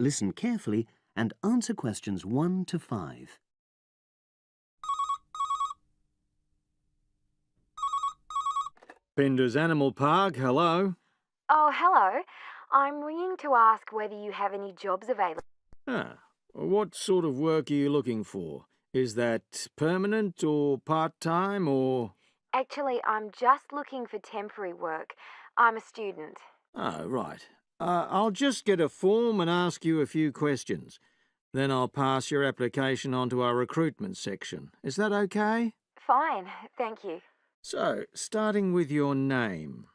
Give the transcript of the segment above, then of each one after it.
Listen carefully and answer questions 1 to 5. Pinder's Animal Park, hello. Oh, hello. I'm ringing to ask whether you have any jobs available. What sort of work are you looking for? Is that permanent or part-time or... Actually, I'm just looking for temporary work. I'm a student. Oh, right. I'll just get a form and ask you a few questions. Then I'll pass your application on to our recruitment section. Is that okay? Fine, thank you. So, starting with your name.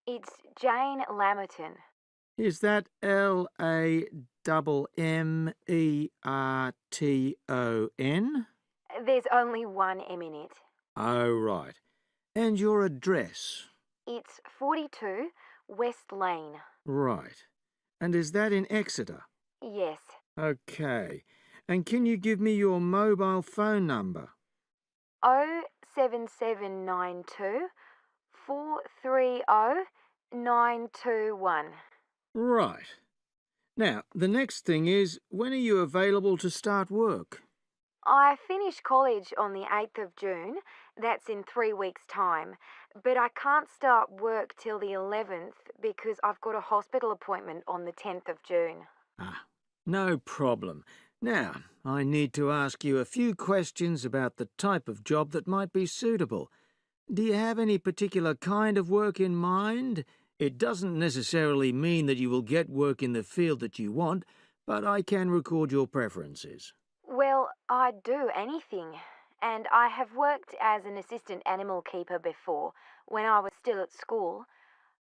It's Jane Lammerton. Is that Lammerton? There's only one M in it. Oh, right. And your address? It's 42 West Lane. Right. And is that in Exeter? Yes. Okay. And can you give me your mobile phone number? 07792 430 921. Right. Now, the next thing is, when are you available to start work? I finish college on the 8th of June. That's in 3 weeks' time. But I can't start work till the 11th because I've got a hospital appointment on the 10th of June. No problem. Now, I need to ask you a few questions about the type of job that might be suitable. Do you have any particular kind of work in mind? It doesn't necessarily mean that you will get work in the field that you want, but I can record your preferences. Well, I'd do anything. And I have worked as an assistant animal keeper before, when I was still at school.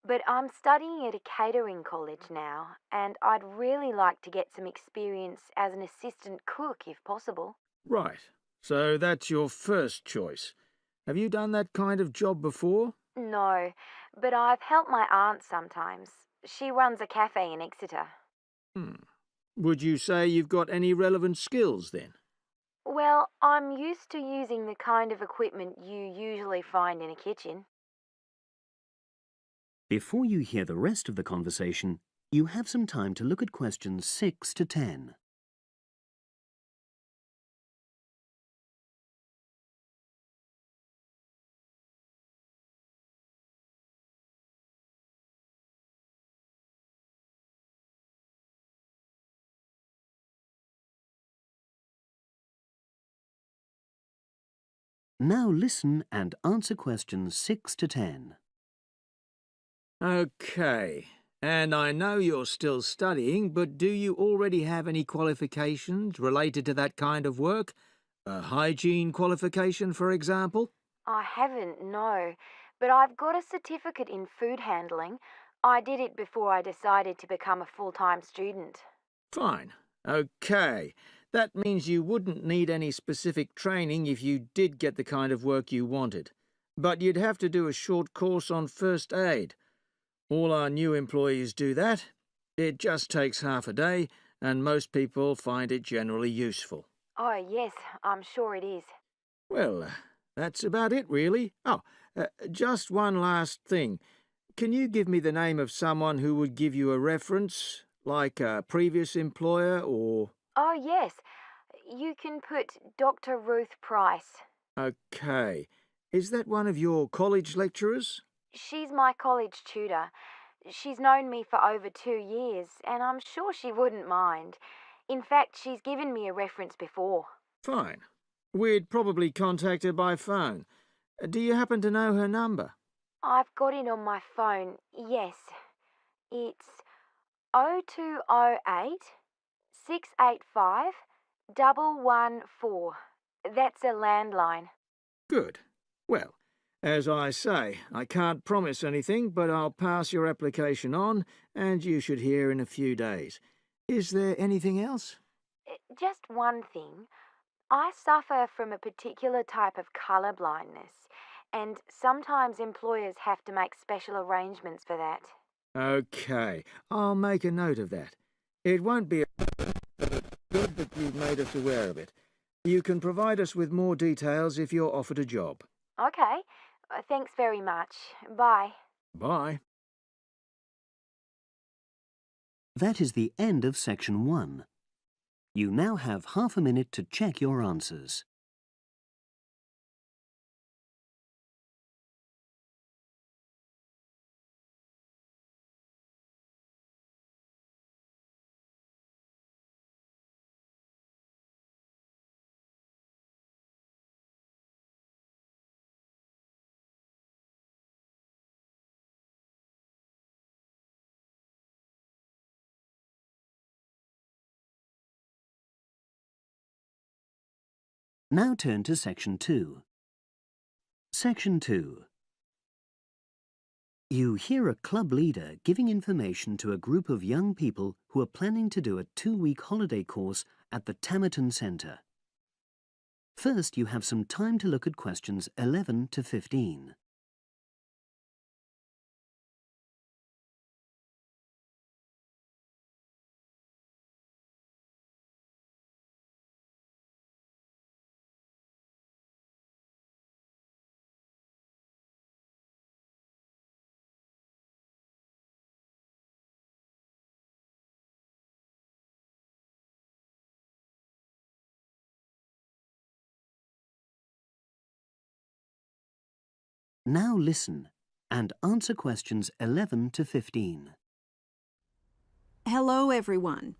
But I'm studying at a catering college now, and I'd really like to get some experience as an assistant cook if possible. Right. So that's your first choice. Have you done that kind of job before? No, but I've helped my aunt sometimes. She runs a cafe in Exeter. Would you say you've got any relevant skills then? Well, I'm used to using the kind of equipment you usually find in a kitchen. Before you hear the rest of the conversation, you have some time to look at questions 6 to 10. Now listen and answer questions 6 to 10. Okay. And I know you're still studying, but do you already have any qualifications related to that kind of work? A hygiene qualification, for example? I haven't, no, but I've got a certificate in food handling. I did it before I decided to become a full-time student. Fine. Okay. That means you wouldn't need any specific training if you did get the kind of work you wanted. But you'd have to do a short course on first aid. All our new employees do that. It just takes half a day, and most people find it generally useful. Oh, yes, I'm sure it is. Well, that's about it, really. Just one last thing. Can you give me the name of someone who would give you a reference, like a previous employer or... Oh, yes, you can put Dr. Ruth Price. Okay. Is that one of your college lecturers? She's my college tutor. She's known me for over 2 years, and I'm sure she wouldn't mind. In fact, she's given me a reference before. Fine. We'd probably contact her by phone. Do you happen to know her number? I've got it on my phone, yes. It's 0208 685 114. That's a landline. Good. Well, as I say, I can't promise anything, but I'll pass your application on, and you should hear in a few days. Is there anything else? Just one thing. I suffer from a particular type of colour blindness, and sometimes employers have to make special arrangements for that. Okay, I'll make a note of that. It won't be good that you've made us aware of it. You can provide us with more details if you're offered a job. Okay, thanks very much. Bye. Bye. That is the end of section 1. You now have half a minute to check your answers. Now turn to section 2. Section 2. You hear a club leader giving information to a group of young people who are planning to do a 2-week holiday course at the Tamerton Centre. First, you have some time to look at questions 11 to 15. Now listen and answer questions 11 to 15. Hello, everyone.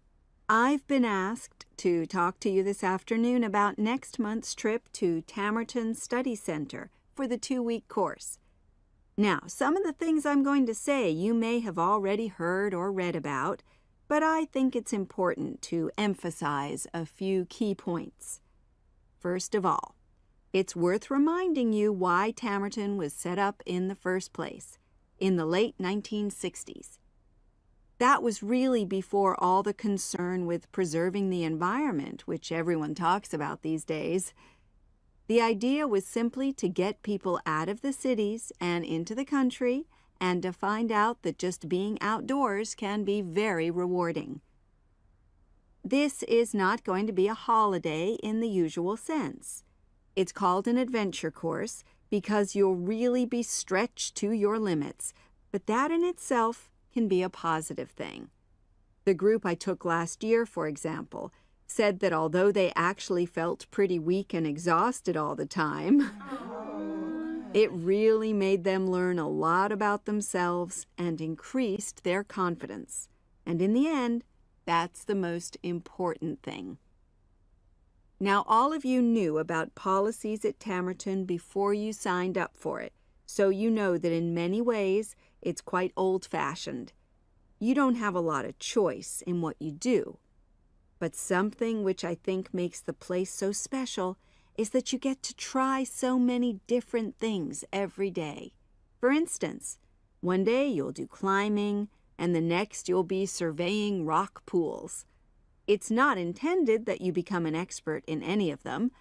I've been asked to talk to you this afternoon about next month's trip to Tamerton Study Center for the 2-week course. Now, some of the things I'm going to say you may have already heard or read about, but I think it's important to emphasize a few key points. First of all, it's worth reminding you why Tamerton was set up in the first place, in the late 1960s. That was really before all the concern with preserving the environment, which everyone talks about these days. The idea was simply to get people out of the cities and into the country, and to find out that just being outdoors can be very rewarding. This is not going to be a holiday in the usual sense. It's called an adventure course because you'll really be stretched to your limits, but that in itself can be a positive thing. The group I took last year, for example, said that although they actually felt pretty weak and exhausted all the time, it really made them learn a lot about themselves and increased their confidence. And in the end, that's the most important thing. Now, all of you knew about policies at Tamerton before you signed up for it, so you know that in many ways it's quite old-fashioned. You don't have a lot of choice in what you do. But something which I think makes the place so special is that you get to try so many different things every day. For instance, one day you'll do climbing, and the next you'll be surveying rock pools. It's not intended that you become an expert in any of them.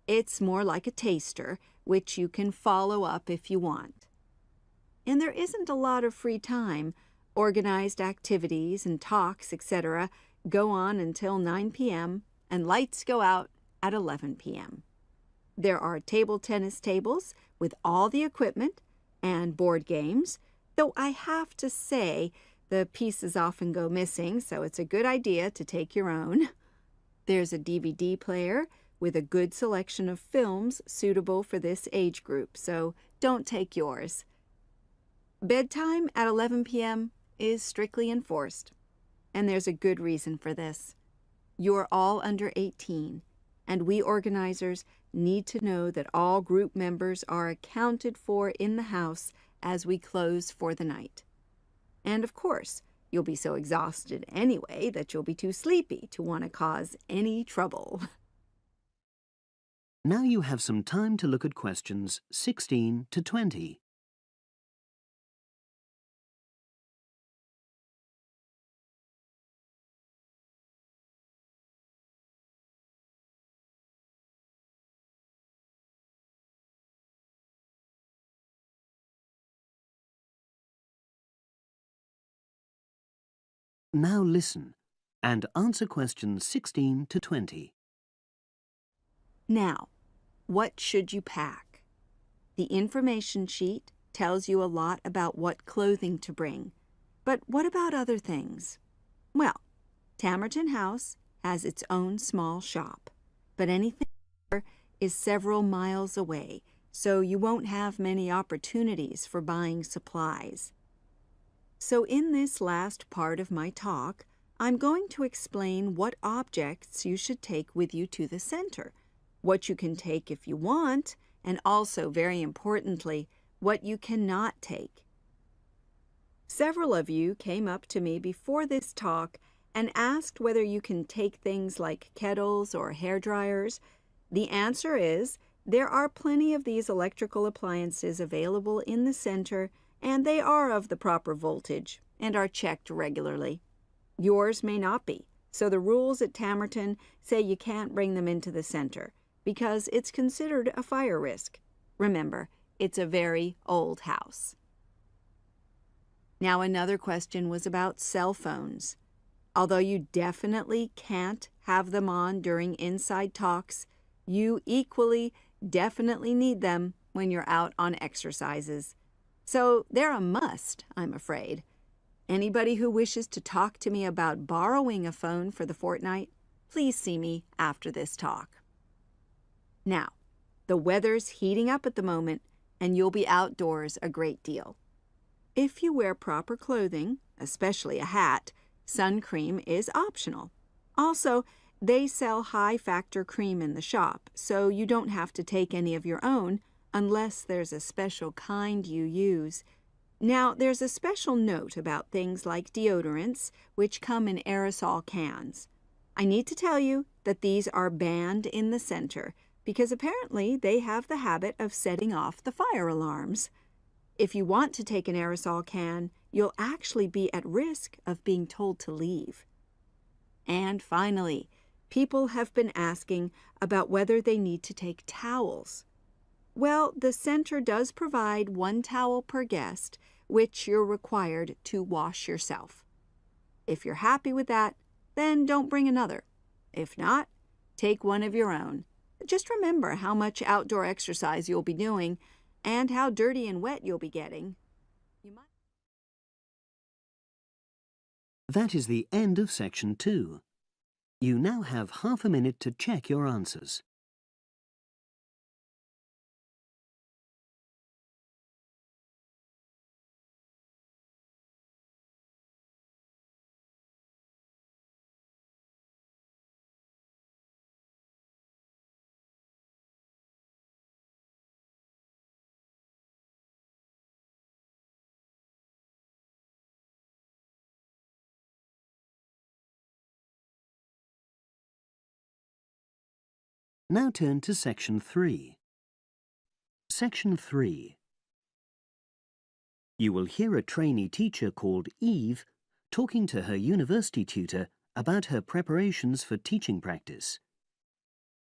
It's more like a taster, which you can follow up if you want. And there isn't a lot of free time. Organized activities and talks, etc., go on until 9 p.m., and lights go out at 11 p.m. There are table tennis tables with all the equipment and board games, though I have to say the pieces often go missing, so it's a good idea to take your own. There's a DVD player with a good selection of films suitable for this age group, so don't take yours. Bedtime at 11 p.m. is strictly enforced, and there's a good reason for this. You're all under 18, and we organizers need to know that all group members are accounted for in the house as we close for the night. And of course, you'll be so exhausted anyway that you'll be too sleepy to want to cause any trouble. Now you have some time to look at questions 16 to 20. Now listen and answer questions 16 to 20. Now, what should you pack? The information sheet tells you a lot about what clothing to bring. But what about other things? Well, Tamerton House has its own small shop, but anything there is several miles away, so you won't have many opportunities for buying supplies. So in this last part of my talk, I'm going to explain what objects you should take with you to the center, what you can take if you want, and also, very importantly, what you cannot take. Several of you came up to me before this talk and asked whether you can take things like kettles or hair dryers. The answer is there are plenty of these electrical appliances available in the center, and they are of the proper voltage and are checked regularly. Yours may not be, so the rules at Tamerton say you can't bring them into the center because it's considered a fire risk. Remember, it's a very old house. Now, another question was about cell phones. Although you definitely can't have them on during inside talks, you equally definitely need them when you're out on exercises. So they're a must, I'm afraid. Anybody who wishes to talk to me about borrowing a phone for the fortnight, please see me after this talk. Now, the weather's heating up at the moment, and you'll be outdoors a great deal. If you wear proper clothing, especially a hat, sun cream is optional. Also, they sell high-factor cream in the shop, so you don't have to take any of your own unless there's a special kind you use. Now, there's a special note about things like deodorants, which come in aerosol cans. I need to tell you that these are banned in the center because apparently they have the habit of setting off the fire alarms. If you want to take an aerosol can, you'll actually be at risk of being told to leave. And finally, people have been asking about whether they need to take towels. Well, the center does provide 1 towel per guest, which you're required to wash yourself. If you're happy with that, then don't bring another. If not, take one of your own. Just remember how much outdoor exercise you'll be doing and how dirty and wet you'll be getting. That is the end of section 2. You now have half a minute to check your answers. Now turn to section 3. Section 3. You will hear a trainee teacher called Eve talking to her university tutor about her preparations for teaching practice.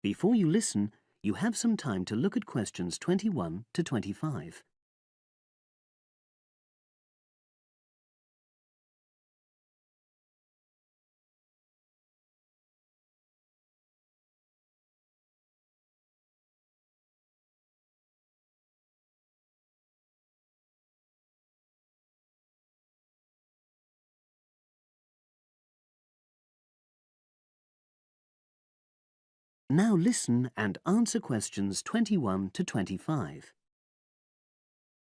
Before you listen, you have some time to look at questions 21 to 25. Now listen and answer questions 21 to 25.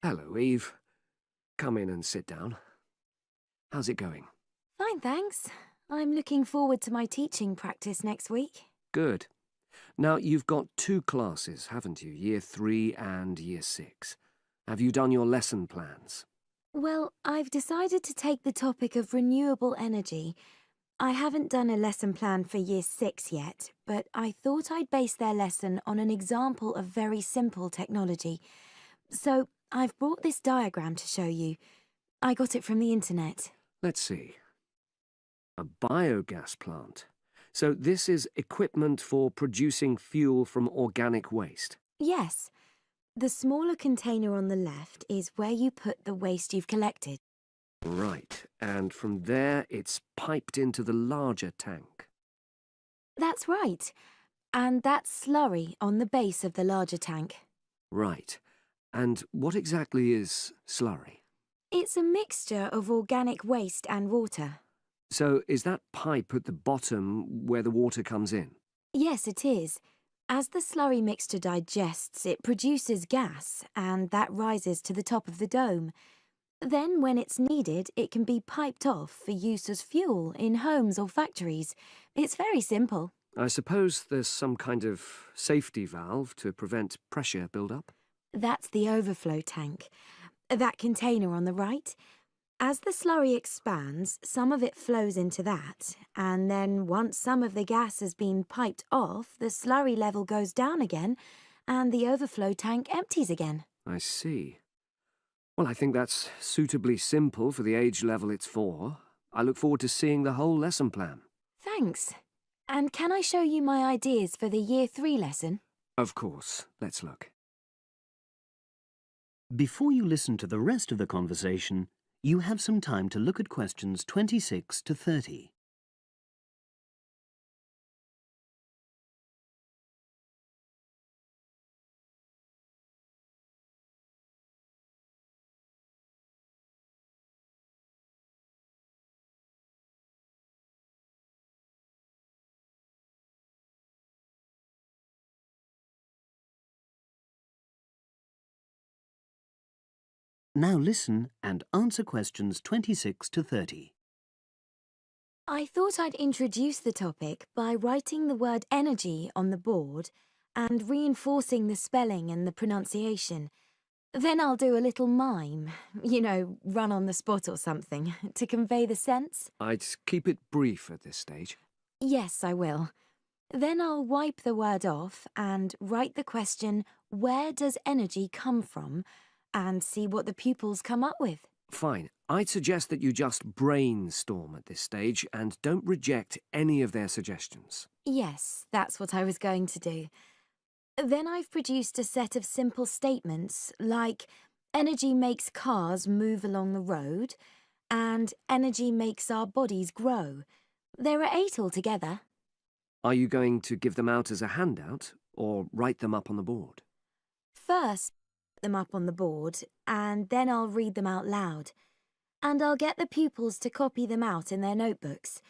Hello, Eve. Come in and sit down. How's it going? Fine, thanks. I'm looking forward to my teaching practice next week. Good. Now, you've got 2 classes, haven't you? Year 3 and Year 6. Have you done your lesson plans? Well, I've decided to take the topic of renewable energy. I haven't done a lesson plan for Year 6 yet, but I thought I'd base their lesson on an example of very simple technology. So I've brought this diagram to show you. I got it from the internet. Let's see. A biogas plant. So this is equipment for producing fuel from organic waste? Yes. The smaller container on the left is where you put the waste you've collected. Right, and from there it's piped into the larger tank. That's right. And that's slurry on the base of the larger tank. Right. And what exactly is slurry? It's a mixture of organic waste and water. So is that pipe at the bottom where the water comes in? Yes, it is. As the slurry mixture digests, it produces gas, and that rises to the top of the dome. Then, when it's needed, it can be piped off for use as fuel in homes or factories. It's very simple. I suppose there's some kind of safety valve to prevent pressure build-up? That's the overflow tank. That container on the right. As the slurry expands, some of it flows into that, and then once some of the gas has been piped off, the slurry level goes down again, and the overflow tank empties again. I see. Well, I think that's suitably simple for the age level it's for. I look forward to seeing the whole lesson plan. Thanks. And can I show you my ideas for the Year 3 lesson? Of course. Let's look. Before you listen to the rest of the conversation, you have some time to look at questions 26 to 30. Now listen and answer questions 26 to 30. I thought I'd introduce the topic by writing the word energy on the board and reinforcing the spelling and the pronunciation. Then I'll do a little mime, run on the spot or something, to convey the sense. I'd keep it brief at this stage. Yes, I will. Then I'll wipe the word off and write the question, where does energy come from? And see what the pupils come up with. Fine. I'd suggest that you just brainstorm at this stage and don't reject any of their suggestions. Yes, that's what I was going to do. Then I've produced a set of simple statements like, energy makes cars move along the road, and energy makes our bodies grow. There are 8 altogether. Are you going to give them out as a handout or write them up on the board? First, them up on the board, and then I'll read them out loud. And I'll get the pupils to copy them out in their notebooks.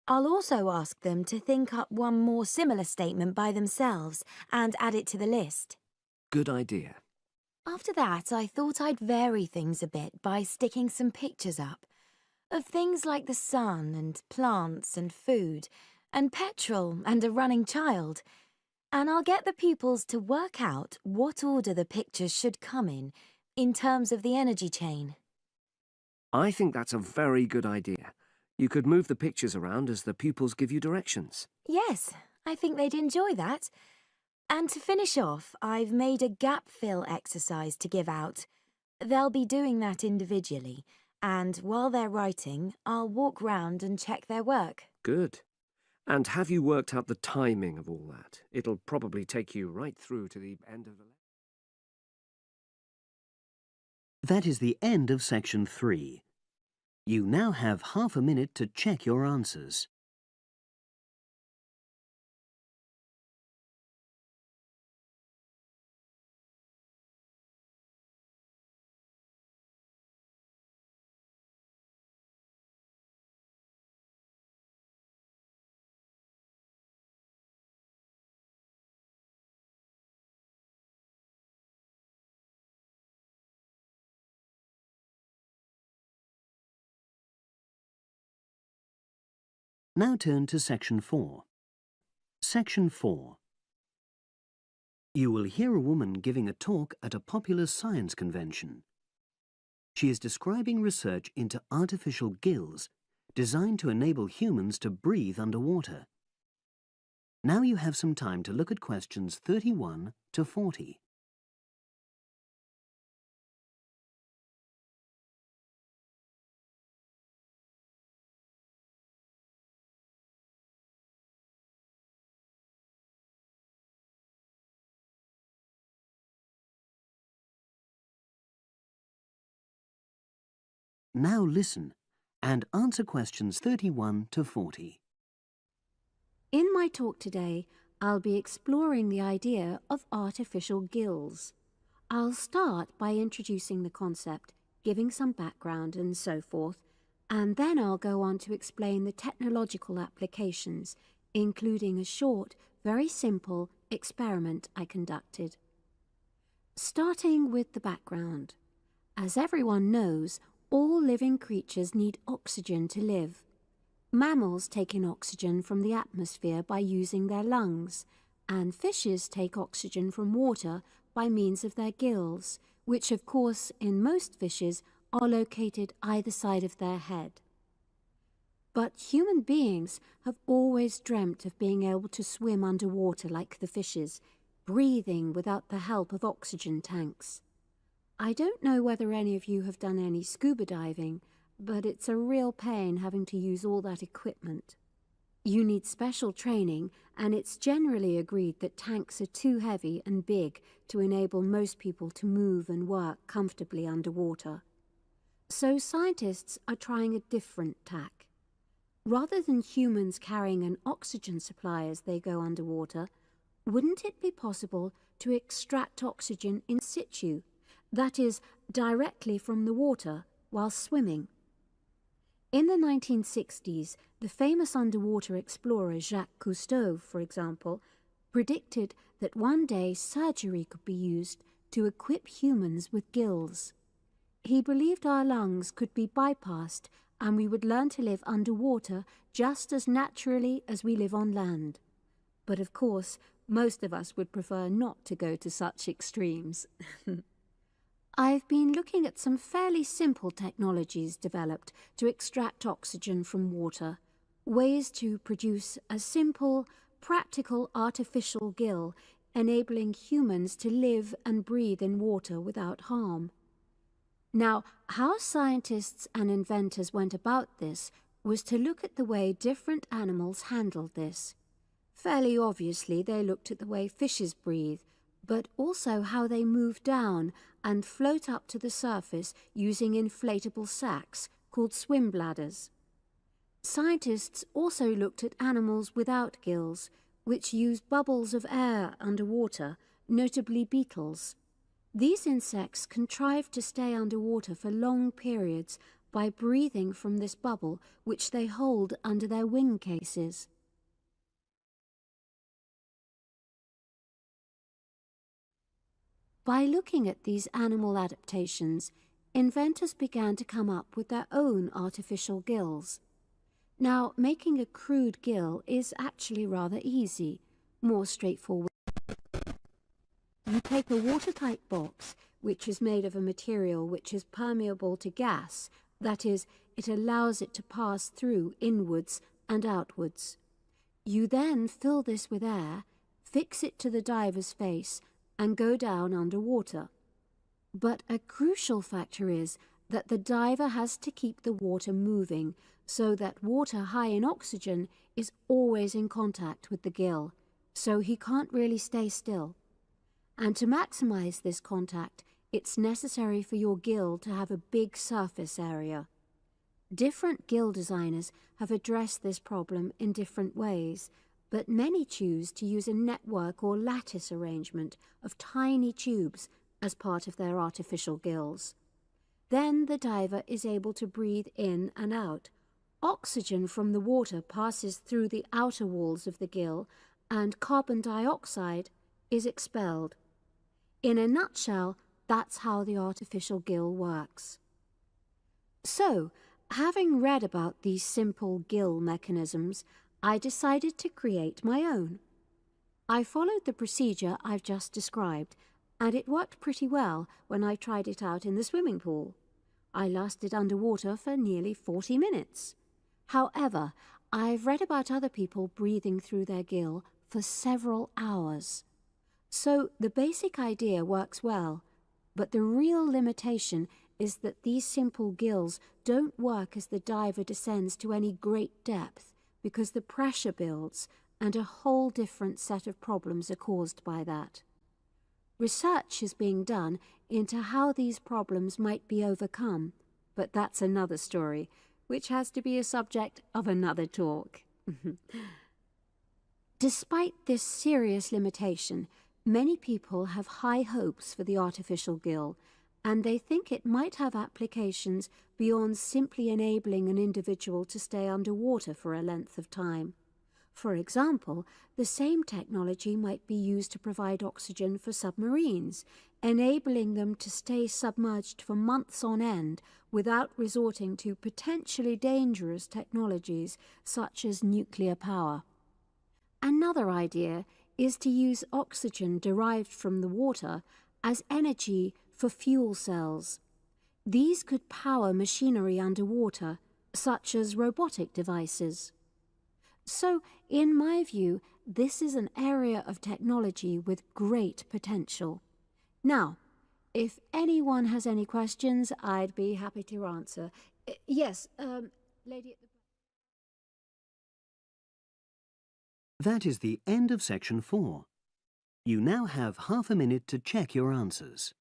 I'll also ask them to think up one more similar statement by themselves and add it to the list. Good idea. After that, I thought I'd vary things a bit by sticking some pictures up of things like the sun and plants and food and petrol and a running child. And I'll get the pupils to work out what order the pictures should come in terms of the energy chain. I think that's a very good idea. You could move the pictures around as the pupils give you directions. Yes, I think they'd enjoy that. And to finish off, I've made a gap fill exercise to give out. They'll be doing that individually, and while they're writing, I'll walk round and check their work. Good. And have you worked out the timing of all that? It'll probably take you right through to the end of the lesson. That is the end of section 3. You now have half a minute to check your answers. Now turn to section 4. Section 4. You will hear a woman giving a talk at a popular science convention. She is describing research into artificial gills designed to enable humans to breathe underwater. Now you have some time to look at questions 31 to 40. Now listen and answer questions 31 to 40. In my talk today, I'll be exploring the idea of artificial gills. I'll start by introducing the concept, giving some background and so forth, and then I'll go on to explain the technological applications, including a short, very simple experiment I conducted. Starting with the background. As everyone knows, all living creatures need oxygen to live. Mammals take in oxygen from the atmosphere by using their lungs, and fishes take oxygen from water by means of their gills, which of course in most fishes are located either side of their head. But human beings have always dreamt of being able to swim underwater like the fishes, breathing without the help of oxygen tanks. I don't know whether any of you have done any scuba diving, but it's a real pain having to use all that equipment. You need special training, and it's generally agreed that tanks are too heavy and big to enable most people to move and work comfortably underwater. So scientists are trying a different tack. Rather than humans carrying an oxygen supply as they go underwater, wouldn't it be possible to extract oxygen in situ, that is, directly from the water while swimming? In the 1960s, the famous underwater explorer Jacques Cousteau, for example, predicted that one day surgery could be used to equip humans with gills. He believed our lungs could be bypassed and we would learn to live underwater just as naturally as we live on land. But of course, most of us would prefer not to go to such extremes. I've been looking at some fairly simple technologies developed to extract oxygen from water, ways to produce a simple, practical artificial gill, enabling humans to live and breathe in water without harm. Now, how scientists and inventors went about this was to look at the way different animals handled this. Fairly obviously, they looked at the way fishes breathe, but also how they move down and float up to the surface using inflatable sacs called swim bladders. Scientists also looked at animals without gills, which use bubbles of air underwater, notably beetles. These insects contrive to stay underwater for long periods by breathing from this bubble, which they hold under their wing cases. By looking at these animal adaptations, inventors began to come up with their own artificial gills. Now, making a crude gill is actually rather easy, more straightforward. You take a watertight box, which is made of a material which is permeable to gas, that is, it allows it to pass through inwards and outwards. You then fill this with air, fix it to the diver's face, and go down underwater. But a crucial factor is that the diver has to keep the water moving so that water high in oxygen is always in contact with the gill, so he can't really stay still. And to maximize this contact, it's necessary for your gill to have a big surface area. Different gill designers have addressed this problem in different ways, but many choose to use a network or lattice arrangement of tiny tubes as part of their artificial gills. Then the diver is able to breathe in and out. Oxygen from the water passes through the outer walls of the gill, and carbon dioxide is expelled. In a nutshell, that's how the artificial gill works. So, having read about these simple gill mechanisms, I decided to create my own. I followed the procedure I've just described, and it worked pretty well when I tried it out in the swimming pool. I lasted underwater for nearly 40 minutes. However, I've read about other people breathing through their gill for several hours. So the basic idea works well, but the real limitation is that these simple gills don't work as the diver descends to any great depth, because the pressure builds and a whole different set of problems are caused by that. Research is being done into how these problems might be overcome, but that's another story, which has to be a subject of another talk. Despite this serious limitation, many people have high hopes for the artificial gill, and they think it might have applications beyond simply enabling an individual to stay underwater for a length of time. For example, the same technology might be used to provide oxygen for submarines, enabling them to stay submerged for months on end without resorting to potentially dangerous technologies such as nuclear power. Another idea is to use oxygen derived from the water as energy for fuel cells. These could power machinery underwater, such as robotic devices. So, in my view, this is an area of technology with great potential. Now, if anyone has any questions, I'd be happy to answer. Yes, lady at the... That is the end of section 4. You now have half a minute to check your answers.